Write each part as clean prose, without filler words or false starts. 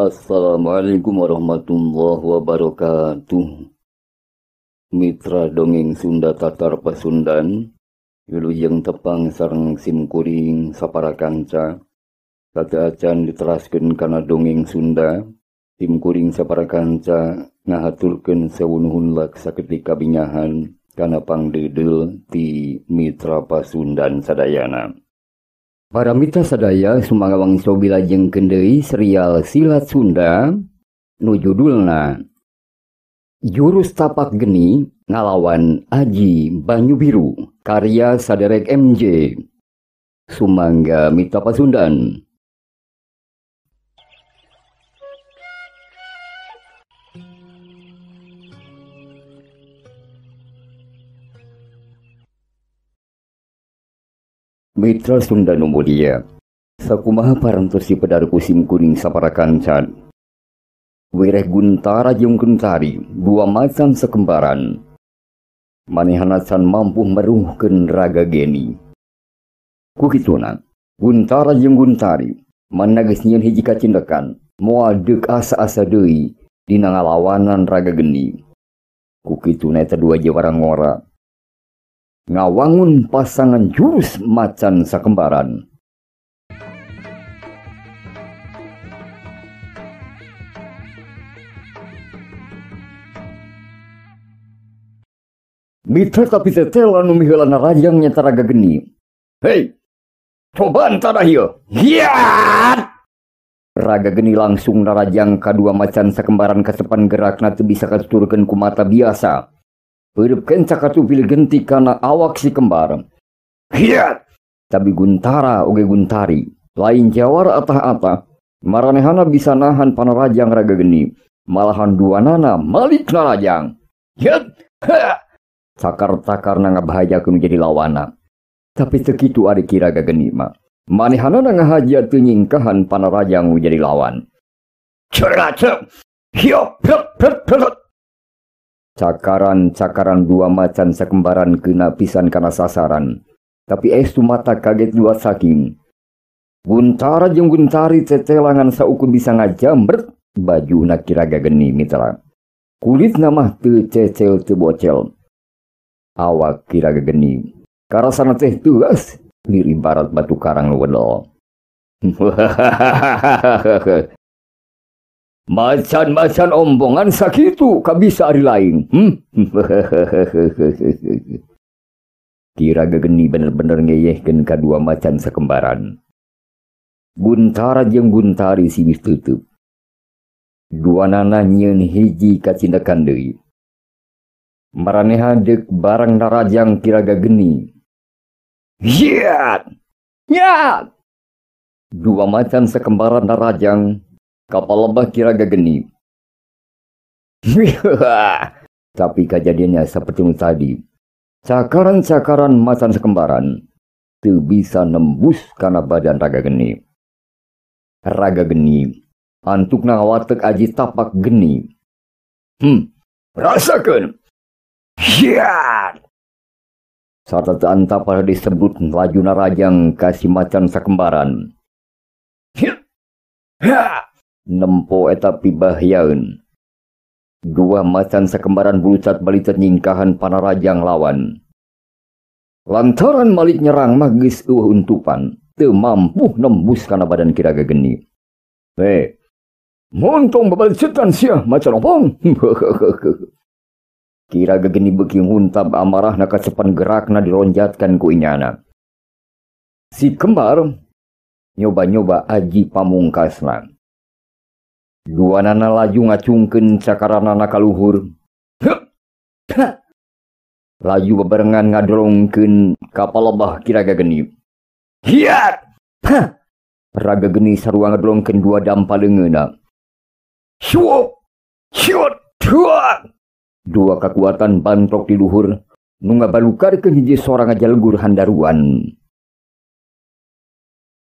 Assalamualaikum warahmatullahi wabarakatuh. Mitra dongeng Sunda Tatar Pasundan, wilujeng tepang sareng simkuring sapara kanca. Kata acan diteraskeun kana dongeng Sunda, simkuring sapara kanca ngahaturkeun sawunuhun lak saketika bingahan kana pangdeudel ti Mitra Pasundan sadayana. Para mitra sadaya sumangawang sobilajeng kendei serial Silat Sunda nu judulna Jurus Tapak Geni ngalawan Aji Banyu Biru karya Saderek MJ. Sumangga Mitra Pasundan. Mitra Sunda nu mulia, sakumaha parantos si pedarku simkuring sapara kancan. Wireh Guntara jeung Guntari, dua macan sekembaran. Manehanacan mampu meruhkeun raga geni. Kukituna, Guntara jeung Guntari, manehna geus nyieun hiji kacindekan, moal deuk asa-asa deui dina ngalawanan raga geni. Kukituna eta dua jawara ngora. Ngawangun pasangan jurus macan sakembaran. Mitra tapi tetela nu miheulana rajang nyata raga geni. Hei, cobaan tada hieu. Hiat! Raga geni langsung narajang kadua macan sakembaran kasepan gerakna teu bisa katuturkeun ku mata biasa. Peureup cakatu pilih genti kana awak si kembar. Hiat! Tapi Guntara oge Guntari, lain jawara atah-atah, maranehana bisa nahan panarajang raga geni, malahan duanana malik narajang. Hiat! Ha! Cakar-cakarna ngabahajakeun jadi lawana. Tapi teu kitu ari ki raga geni mah. Manehanana ngahaja teu nyingkahan panarajang jadi lawan. Ceracep! Hiop! Hiop! Cakaran-cakaran dua macan sakembaran kena pisan kana sasaran. Tapi estu mata kaget dua saking. Guntara jeung Guntari tetelangan saukun bisa ngajambret baju na kiraga geni mitra. Kulit mah teu cecel teu bocel. Awak kiraga geni karasana teh tuas lir ibarat batu karang nu wedol. Macan-macan ombongan sakitu kabisa ari lain. Kiraga geni bener-bener ngeyehkeun kadua macan sakembaran. Guntara jeung Guntari siwih teuteub. Duanana nyieun hiji kacindekan deui. Maraneha deuk barang narajang kiraga geni. Hiat! Hiat! Dua macan sakembaran narajang kapal lebah kiraga geni. Tapi kejadiannya seperti tadi. Cakaran-cakaran macan sekembaran teu bisa nembus kana badan raga geni. Raga geni antukna ngawatek aji tapak geni. Rasakeun. Hiat! Sataan tapal disebut laju narajang kasih macan sakembaran. Hiat! Ha! Nempo eta pibahyaeun. Dua macan sakembaran bulucat balicat nyingkahan panarajang lawan. Lantaran malik nyerang mah geus eueuh untupan, teu mampu nembus kana badan kiraga geni. Montong babalcetan sia macan opong. Kiraga geni beuki nguntab amarahna kacepan gerakna dilonjatkan ku inyana. Si kembar nyoba-nyoba aji pamungkasna. Duanana laju ngacungkeun cakaranana ka luhur. Laju bebarengan ngadrongkeun kapal lebah kiraga geni. Hiat! Raga geni sarua ngadrongkeun dua dampaleungeuna. Syuop! Syut! Tuak! Dua kekuatan bantrok di luhur nu ngabalukarkeun hiji sorang ngajalgur handaruan.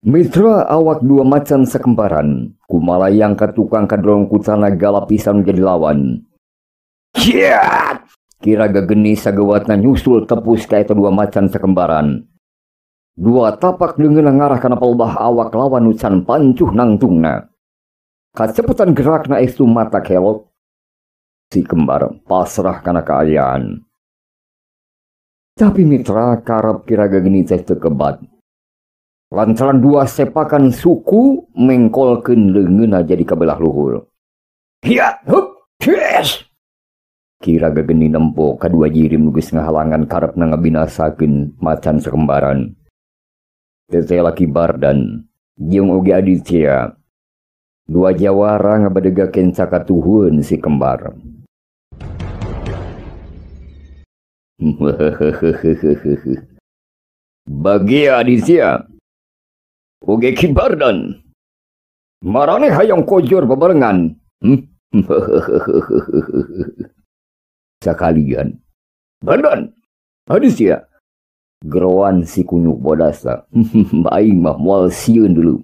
Mitra awak dua macan sakembaran, kumalayang ka tukang kadrong kucana galapisan menjadi lawan. Hiat! Kiraga geni sagewatna nyusul tepus ka eta dua macan sakembaran. Dua tapak leungeunna ngarah kana pelbah awak lawan nu can pancuh nangtungna. Kacepetan gerakna estu mata kelok. Si kembar pasrah kana keayaan. Tapi mitra karep Kiraga Geni teh teu kebat. Lantaran dua sepakan suku mengkolkeun leungeunna jadi kabelah luhur. Hiat, hup, yes! Kiraga Geni nempo kadua jirim geus ngahalangan karepna ngabinasakeun macan sakembaran. Teteh laki Bardan jeung oge Aditya. Dua jawara ngabadegakeun sakatuhun si kembar. Bagi Aditya oge Ki Bardan marane hayang kojor bebarengan. Sakalian Bardan Aditya geroan si kunyuk bodasa. Aing mah moal sieun dulu.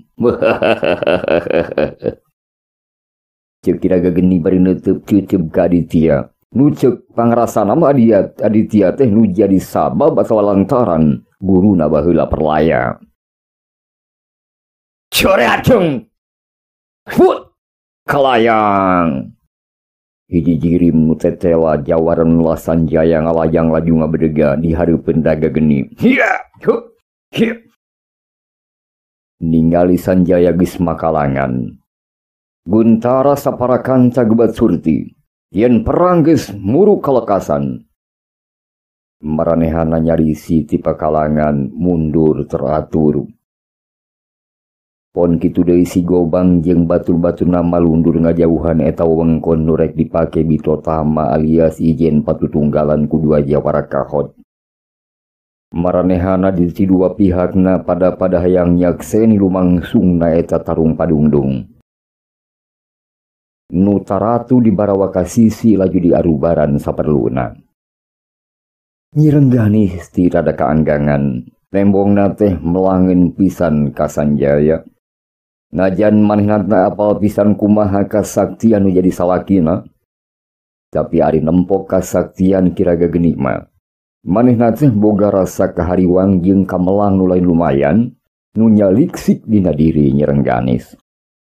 Cek Kiraga Geni bari neuteub cuceup ka Aditya. Nu ceuk pangrasana mah Aditya teh nu jadi sabab atau lantaran guruna baheula perlaya. Core acung. Fut kalayang. Hiji jirim nu tetela jawaran nu Sanjaya ngalayang laju ngabedega di hareupeun Raga Geni. Hiya, hup, hiya. Ningali Sanjaya geus makalangan. Guntara saparakan cagebat surti. Yen perang geus muruk kalekasan. Maranehana nyarisi ti pakalangan mundur teratur. Pon kitu deui si Gobang jeung batur-baturna malundur ngajauhan eta wewengkon nu rek dipake Bitotama alias ijen patutunggalan ku dua jawara kahot. Maranehana di dua pihakna pada hayang nyakseni lumangsungna eta tarung padungdung. Nu taratu di barawaka sisi laju diarubaran saperluna. Nyirenggani ti rada kaanggangan, tembongna teh melangeun pisan ka Sanjaya. Najan manehna apal pisan kumaha kasaktian nu jadi salakina. Tapi ari nempok kasaktian Kiraga Geni mah. Manehna teh boga rasa kahariwang jeung kamelang nu lain lumayan, nu nyaliksik dina diri Nyirengganis.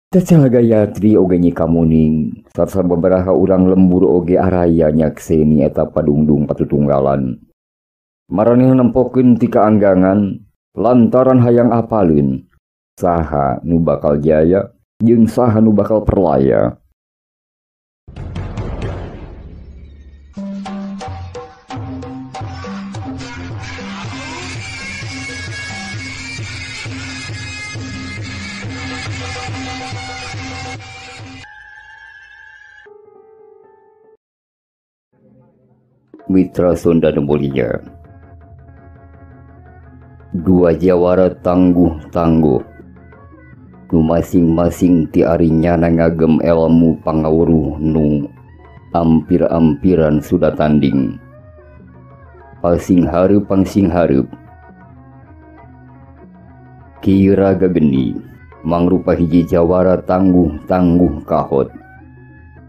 Cacah Gayatri oge nyikamuning, sarta babaraha urang lembur oge araya nyakseni eta padungdung patutunggalan. Maranehna nempokeun ti kaanggangan lantaran hayang apaleun saha nu bakal jaya jeung saha nu bakal perlaya. Mitra Sunda Mulia. Dua jawara tangguh-tangguh. Nu masing-masing ti arinya ngagem ilmu pangawruh nu ampir-ampiran sudah tanding. Pasing hareup pangsing hareup. Kiraga Geni mangrupa hiji jawara tangguh-tangguh kahot.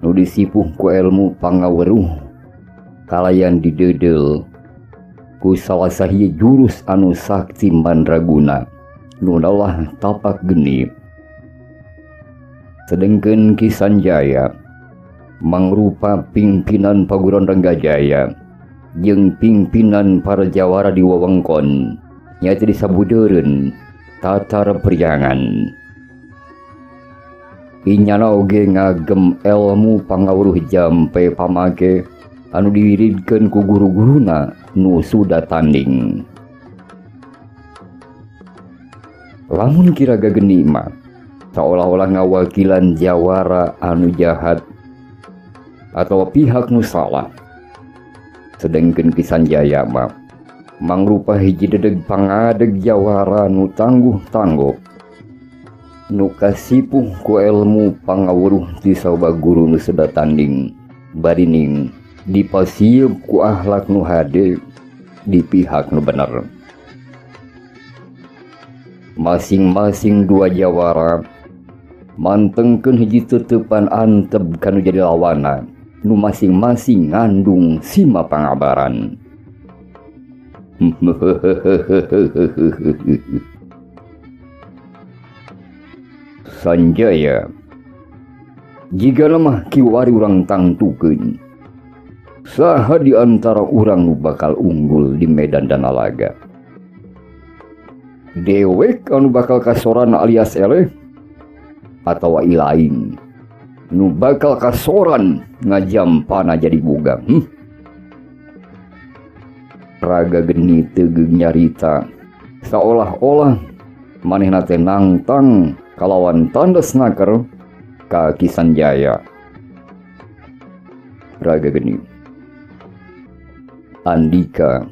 Nu disipuh ku ilmu pangawruh kalayan didedel ku salah sahih jurus anu sakti mandraguna nu nalah tapak geni. Sedengkeun Ki Sanjaya mangrupa pimpinan paguron Ranggajaya jeung pimpinan para jawara di wewengkon nyaeta disabudeureun tatar perjangan. Inyana oge ngagem ilmu pangawruh jampe pamake anu diwiridkeun ku guru-guruna nu sudah tanding. Lamun Kiraga Geni mah seolah-olah ngawakilan jawara anu jahat atau pihak nu salah. Sedengkeun Ki Sanjaya mah mangrupa hiji dedeg pangadeg jawara nu tangguh-tangguh nu kasipuh ku ilmu pangawruh ti sabab guru nu sudah tanding barining dipasieup ku akhlak nu hade di pihak nu bener. Masing-masing dua jawara mantengkeun hiji teutepan antep kanu jadi lawana nu masing-masing ngandung sima pangabaran. Sanjaya Jika lemah kiwari urang tangtukeun, saha di antara urang nu bakal unggul di medan dan alaga. Dewek anu bakal kasoran alias eleh atawa ilaing nu bakal kasoran ngajampana jadi bogang. Raga Geni teu nyarita seolah-olah manehna teh nangtang kalawan tanda snaker ka Kisanjaya. Raga Geni, andika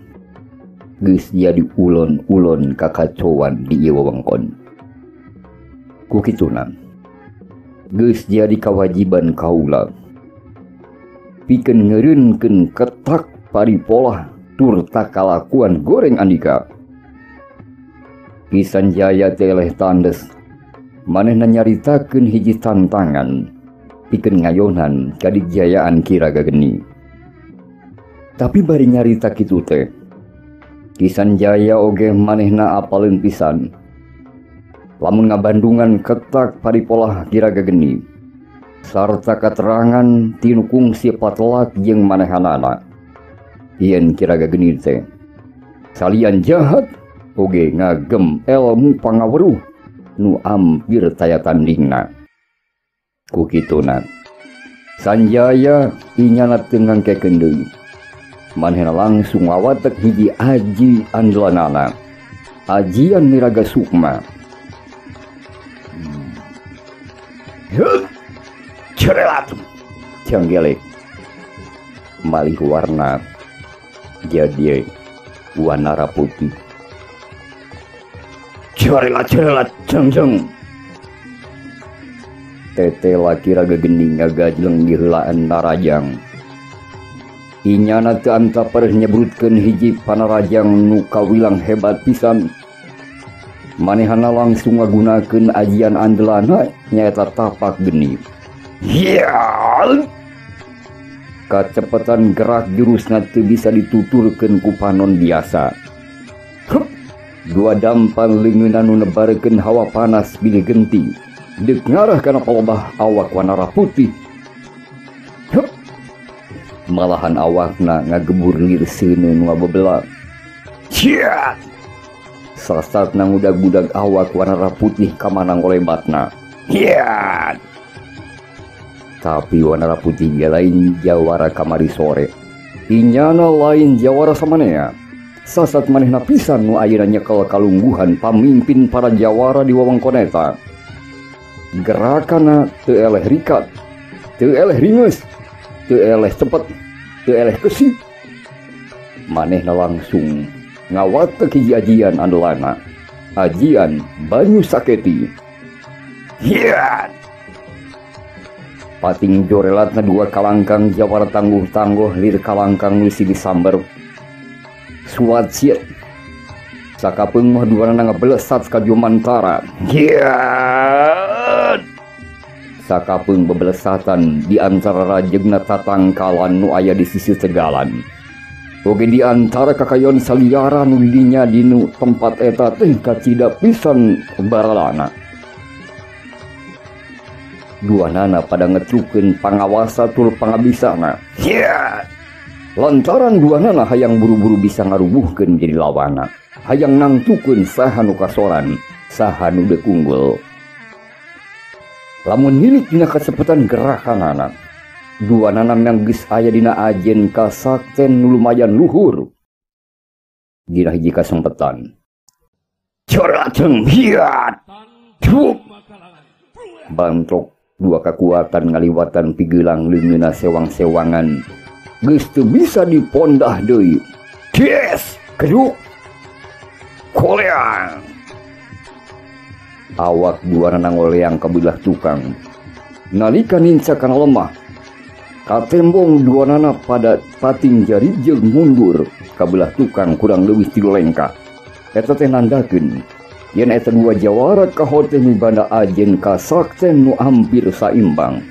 geus jadi ulon-ulon kakacauan di ieu wewengkon, ku kituna geus jadi kewajiban kaula pikeun ngeureunkeun ketak paripolah tur takalakuan goreng andika. Kisanjaya teh eleh tandes manehna nyaritakeun hiji tantangan pikeun ngayonan kadijayaan Ki Raga Geni. Tapi bari nyarita kitu teh Kisanjaya oge manehna apaleun pisan lamun ngabandungan ketak paripolah Ki Raga Geni sarta katerangan tinu kungsi patelak jeung manehanana. Yen Ki Raga Geni teh salian jahat oge ngagem ilmu pangaweruh nu ampir taya tandingna. Ku kituna Sanjaya inyana teu ngangkekeun deui, manehna langsung ngawatek hiji aji andalanana, ajian Miraga Sukma. Cerelat canggelek malih warna jadi warna putih. Cerelat jeng tete laki Raga Geni ngagajleng di heulaan narajang. Inyana teu antaper nyebrutkeun hiji panarajang nu kawilang hebat pisan. Manehana langsung ngagunakeun ajian andelana nyaeta tapak geni. Kacepatan gerak jurusna teu bisa dituturkeun ku panon biasa. Dua dampan leungeunna nu nebarekeun hawa panas bilih genti deuk ngarah kana palobah awak warna putih. Malahan awakna ngagebur lir seuneu nu ngabebela. Sasatna ngudag-udag awak warna putih ka manang olebatna. Tapi warna putih ge lain jawara kamari sore. Inyana lain jawara samanea. Sasat manehna pisan nu ayeuna nyekel kalungguhan pamimpin para jawara di wewengkon eta. Gerakana teu eleh rikat, teu eleh ringeus, teu eleh cepet, teu eleh kesih. Manehna langsung ngawatek hiji ajian andalanna, ajian Banyu Saketi. Pating jorelatna dua kalangkang jawara tangguh-tangguh lir kalangkang nu sigi samber. Suat siet sakapeung mah duana ngabelesat ka Jomantara. Sakapeung bebelesatan di antara rajegna tatangkalan nu aya di sisi tegalan. Oge di antara kakayon saliara nu dinya dinu tempat eta teh kacida pisan baralana. Duanana pada ngetrukeun pangawasa tur pangabisana. Lantaran duanana hayang buru-buru bisa ngarubuhkeun jadi lawana, hayang nangtukeun saha nu kasoran, saha nu deuk unggul. Lamun hilik dina kacepetan gerakanana, duanana yang geus aya dina ajen kasakten nu lumayan luhur. Dina hiji kasempetan, corateng hiat, bantrok dua kekuatan ngaliwatan pigelang leungeunna sewang-sewangan. Geus teu bisa dipondah deui. Yes, keduk. Koleang. Awak duanana ngoleang ka belah tukang. Nalika ninca kana lemah, katembong duanana pada pating jari jeung mundur ka belah tukang kurang leuwih 3 lengkah. Eta teh nandakeun yen eta dua jawara kahoteh mibanda ajen kasakten nu hampir saimbang.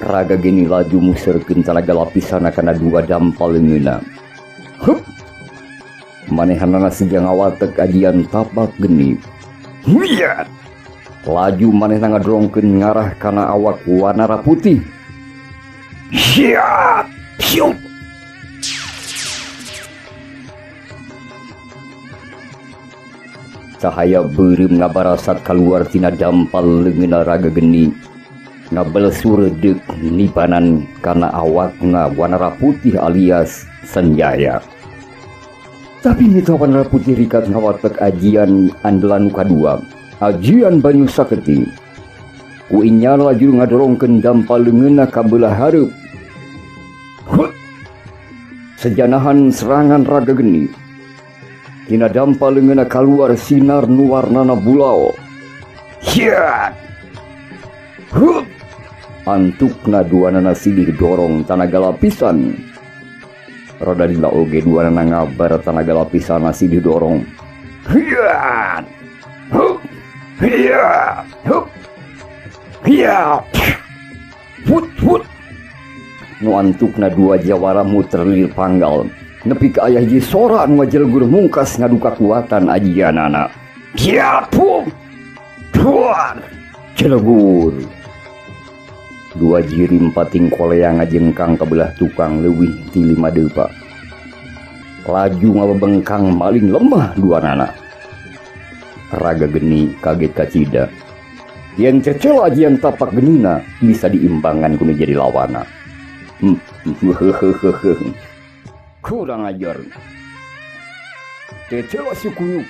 Raga Geni laju muserkeun talaga lapisana kana dua dampal leungeunna. Manehanana siga ngawatek ajian tapak geni. Laju manehna ngadrongkeun ngarah kana awak Wanara Putih. Siap, siup. Cahaya beureum ngabarasat kaluar tina dampal leungeunna Raga Geni. Ngabelesur deuk nibanan kana awakna Wanara Putih alias Sanjaya. Tapi mita Wanara Putih rikat ngawatek ajian andalan kadua, ajian Banyu Saketi. Ku inya laju ngadorongkeun dampal leungeunna ka beulah hareup. Sejanahan serangan Raga Geni. Tina dampal leungeunna kaluar sinar nu warnana bulao. Hiat. Antukna duanana silih dorong tanaga lapisan. Roda dila oge duanana ngabar tanaga lapisan silih dorong. Hiat. Hiat. Hiat. Hut. Nu antukna dua jawara muter lilir panggal. Nepi ka aya hiji sora anu ngajelgur mungkas ngadu kakuatan ajianana. Kiapu. Tuan. Celegur. Dua jirim pating koleang ngajengkang kabelah tukang leuwih ti 5 deupa. Laju ngabengkang maling lemah duanana. Raga Geni kaget kacida. Yen cecel ajian tapak genina bisa diimbangan kudu jadi lawana. Kurang ajar. Cecel suku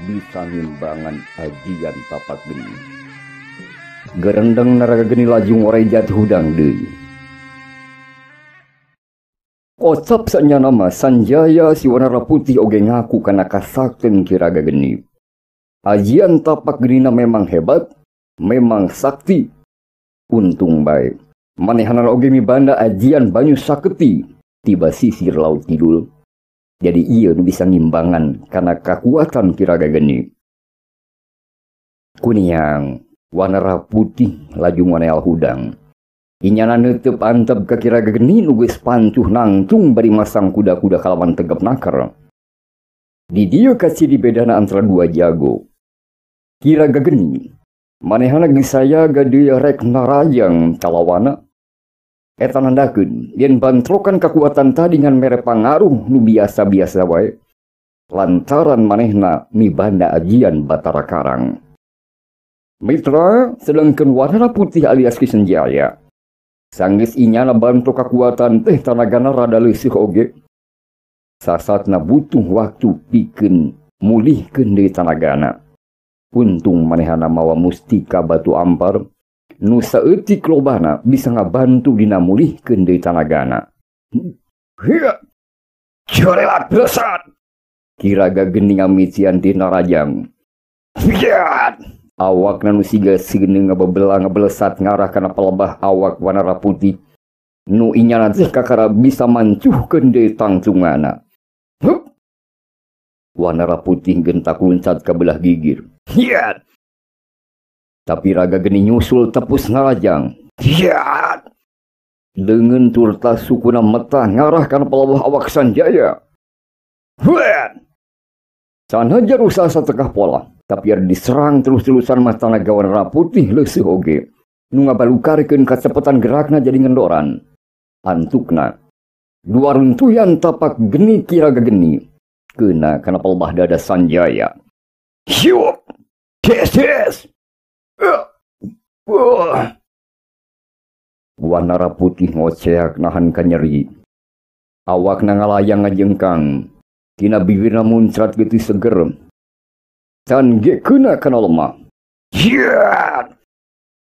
bisa ngimbangan ajian tapak geni. Gerendeng Raga Geni laju ngorai jatuh hudang deui. Kocap sanyana mah Sanjaya si Wanara Putih oge ngaku kana kasakten ki Raga Geni. Ajian tapak genina memang hebat, memang sakti. Untung bae manehana oge mibanda ajian Banyu Saketi tiba sisir laut kidul. Jadi ieu nu bisa ngimbangan kana kakuatan ki Raga Geni. Kuniang Wanara Putih laju ngoneal hudang. Inyana neuteup antep ka ki Raga Geni nu geus pancuh nangtung bari masang kuda-kuda kalawan tegep nakar. Di dieu kacidi bedana antara dua jago. Ki Raga Geni manehana geus saya gadeui rek narajang kalawana. Eta nandakeun yen bantrokan kekuatan tadi ngan mere pangaruh nu biasa-biasa wae. Lantaran manehna mibanda ajian Batara Karang. Mitra sedangkeun Wanara Putih alias Ki Sanjaya. Sanggeus inyana bantu kekuatan teh tanagana rada leuseuh oge. Sasatna butuh waktu pikeun mulihkeun deui tanagana. Untung manehana mawa mustika batu ampar. Nu saeutik lobana bisa ngabantu dina mulihkeun deui tanagana. Hiya. Corelat besar. Ki Raga Geni ngamician tina rajang. Hiat. Awakna nu siga sigeuneu ngabebelang ngabelesat ngarah kana pelebah awak Wanara Putih. Nu inyana teh kakara bisa mancuhkeun deui tangcungana. Hup. Wanara Putih gentak luncat ka belah gigir. Hiat. Tapi Raga Geni nyusul tepus ngarajang. Hiat. Leungeun turta sukuna metah ngarah kana pelebah awak Sanjaya. Hiat. Sanajan usaha satekah pola. Tapi ada diserang terus-terusan mas tanaga Wanara Putih leuseuh oge. Nu ngabalukarkeun kacepetan gerakna jadi ngendoran. Antukna dua runtuyan tapak geni ki Raga Geni keuna kana pelebah dada Sanjaya. Hiup. Des. Wanara Putih ngoceak nahan ka nyeri. Awakna ngalayang ngajengkang. Tina bibirna muncrat getih seger. Can ge keuna kana lemah. Hiat.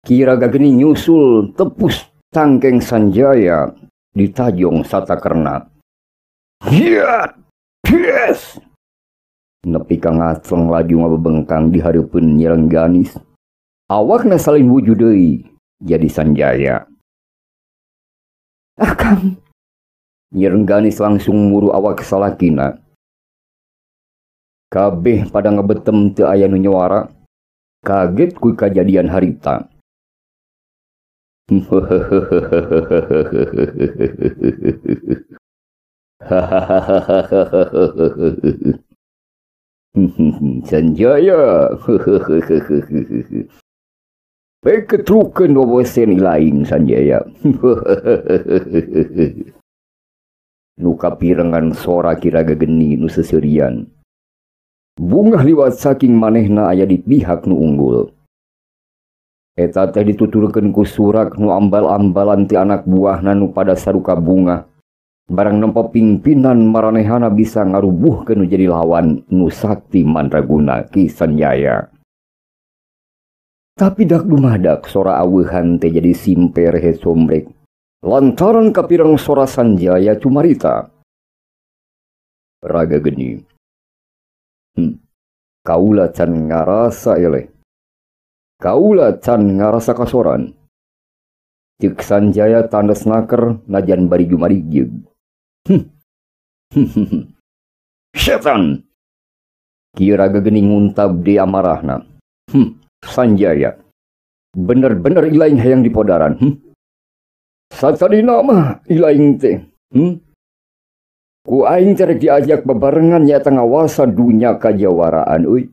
Ki Raga Geni nyusul tepus tangkeng Sanjaya ditajong satakerna. Hiat. Yes. Nepi ka ngacleng laju ngabebengkang di hareupeun Nyi Rengganis. Awakna salin wujud deui jadi Sanjaya. Akang. Nyi Rengganis langsung muru awak salakina. Kabeh pada ngebetem teu aya nu nyuara. Kaget ku kajadian harita. Sanjaya. Ketrukan wawasan lain Sanjaya. Nu kapirengan sora Kiraga Geni nu seserian. Bungah liwat saking manehna aya di pihak nu unggul. Eta teh dituturkeun ku surak nu ambal-ambalan ti anak buahna nu pada saruka bunga. Barang nempo pingpinan maranehana bisa ngarubuhkeun nu jadi lawan nu sakti mandraguna Ki Sanjaya. Tapi dak dumadak sora aweuhan teh jadi simper he sombrek. Lantaran kapireng sora Sanjaya cumarita. Raga Geni. Kaula can ngarasa eleh. Kaula can ngarasa kasoran. Cek Sanjaya tandas naker najan bari jumarigjeug. Setan. Kiraga Geni nguntab di amarahna. Sanjaya. Bener-bener ilaing hayang dipodaran. Sasadina mah ilaing teh. Ku aing cerek diajak bebarengan nyata ngawasa dunya kajawaraan euy.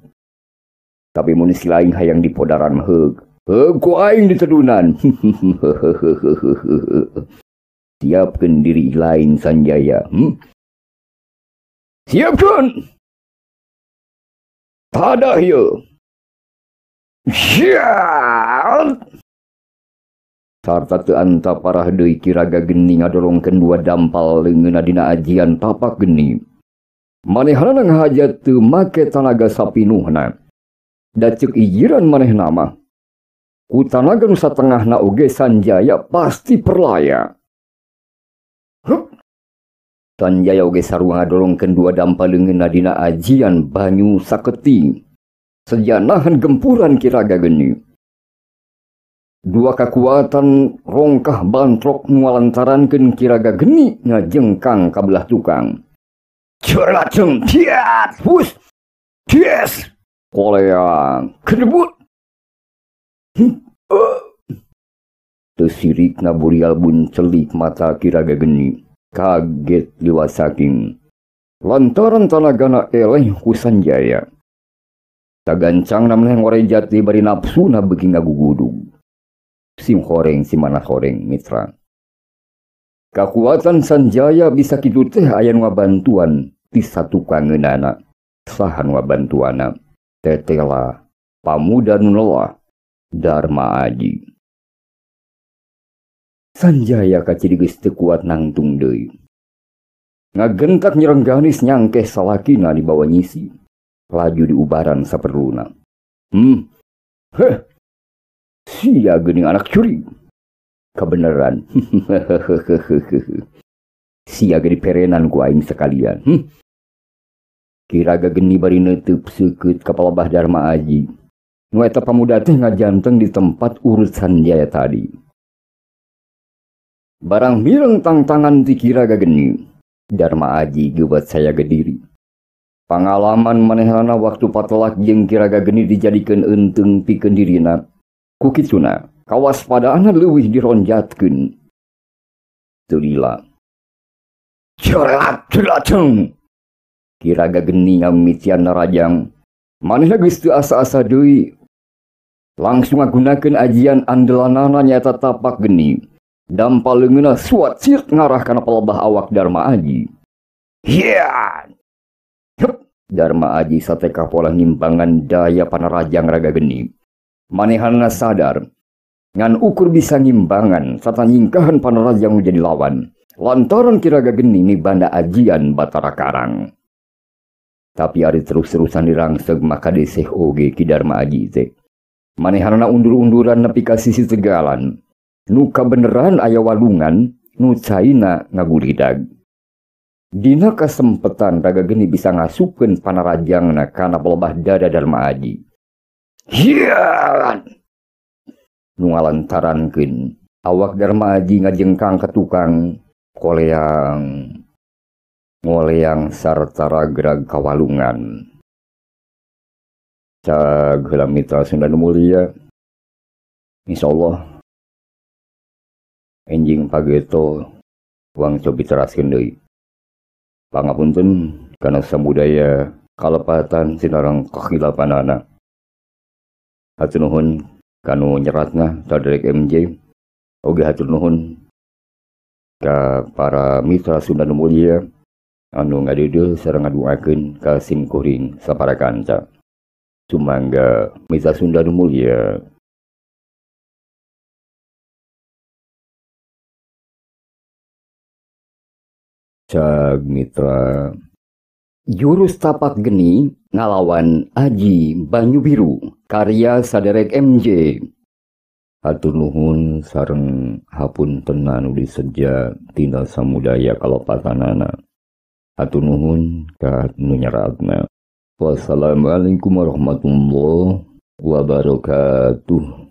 Tapi mun si laing hayang dipodaran heug. Ku aing ditedunan. Siapkeun diri lain Sanjaya. Siapkeun. Tada ieu. Siap. Sarta teu anta parah deui Kiraga Geni ngadolongkeun dua dampal leungeunna dina ajian tapak geni. Manehna ngahajat teu make tanaga sapinuhna. Da ceuk ijiran manehna mah. Ku tanaga nu satengahna oge Sanjaya pasti perlaya. Sanjaya oge sarua ngadolongkeun dua dampal leungeunna dina ajian banyu saketi. Sejanahan gempuran Kiraga Geni. Dua kekuatan rongkah bantrok ngalantarankeun Kiraga Geni ngajengkang ka belah tukang. Ceraceng tiat hus ties koleang kedebut. Teu sirikna burial buncelik mata Kiraga Geni kaget liwat saking lantaran tanagana eleh ku Sanjaya. Tagancang namanya ngoreng jati bari nafsuna beuki ngagugudug. Sim horeng si mana horeng mitra. Kakuatan Sanjaya bisa kitu teh aya nu ngabantuan ti satukangeunana. Saha nu ngabantuana? Tetela pamuda nu lelah Darma Aji. Sanjaya kaciri geus teu kuat nangtung deui. Ngagentak nyerengganis nyangkeh salakina di bawah nyisi. Laju diubaran saperluna. Sia geuning anak curi. Kebeneran. Sia geuning perenan ku aing sekalian. Kiraga Geni bari neuteub seukeut ka palebah Darma Aji. Nu eta pamuda teh ngajanteng di tempat urut Sanjaya tadi. Barang mireng tangtangan ti Kiraga Geni. Darma Aji geubat saya gediri. Pangalaman manehna waktu patelak jeung Kiraga Geni dijadikeun eunteng pikeun dirina. Ku kituna kawaspadaana leuwih dironjatkeun. Teu lila. Cerat celaceng. Kiraga Geni ngamitian narajang. Manehna geus teu asa-asa deui. Langsung ngagunakeun ajian andelanana nyaeta tapak geni. Dampal leungeunna suat sir ngarah kana palebah awak Darma Aji. Hiya! Darma Aji sateka pola ngimbangan daya panarajang Raga Geni. Manehana sadar ngan ukur bisa ngimbangan sarta nyingkahan panarajang menjadi lawan lantaran Kiraga Geni ni banda ajian Batara Karang. Tapi ari terus-terusan dirangseg maka deseh oge ki Darma Aji teh. Manehana undur-unduran nepi ka sisi tegalan. Nu kabeneran aya walungan nu caina ngaguridag. Dina kasempetan Raga Geni bisa ngasupkeun panarajangna kana pelebah dada Darma Aji. Hiyan! Nu ngalantarankeun awak Darma Aji ngajengkang ke tukang koleang ngoleang sarta ragrag kawalungan. Cag heula mitra Sunda nu mulia. Insyaallah enjing pageto wang cobi teraskeun deui. Pangapunten kana samudaya kalepatan sinarang kakilapanana. Hatur nuhun kanu nyeratna Saderek MJ. Oge hatur nuhun ka para mitra Sunda nu mulia anu ngadeudeul sareng ngaduakeun ka simkuring saparakanca. Sumangga mitra Sunda nu mulia. Cag mitra jurus tapak geni ngalawan Aji Banyu Biru karya Saderek MJ. Hatur nuhun sareng hapunten anu diseja tina samudaya kalopatanana. Hatur nuhun ka nu nyeratna. Wassalamualaikum warahmatullahi wabarakatuh.